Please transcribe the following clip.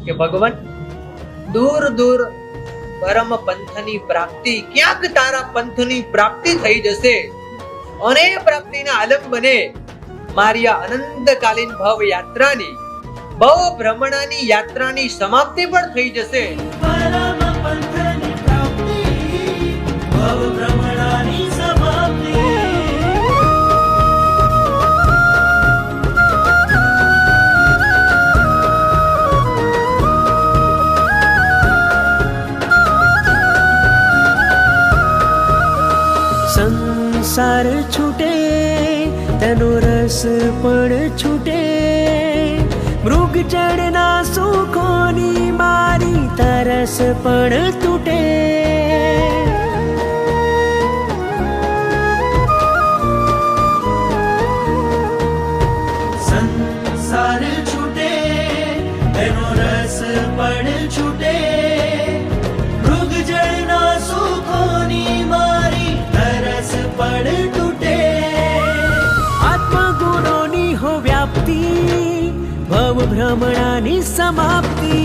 કે ભગવાન દૂર દૂર પરમ પંથની પ્રાપ્તિ, ક્યાંક તારા પંથની પ્રાપ્તિ થઈ જશે અને એ પ્રાપ્તિના આલંબને મારી આ અનંતકાલીન ભવ યાત્રાની, ભવ ભ્રમણાની યાત્રાની સમાપ્તિ પણ થઈ જશે. પરમ પંથની પ્રાપ્તિ, ભવ ભ્રમણાની સમાપ્તિ. સંસાર છૂટે તેનો રસ પણ છૂટે, મૃગ જળના સુખોની મારી તરસ પણ તૂટે. સંસાર છૂટે તેનો રસ પણ છૂટે, મૃગ જળના સુખોની મારી તરસ પણ તૂટે. આત્મગુણોની હો વ્યાપ્તિ, ભવ ભ્રમણાની સમાપ્તિ.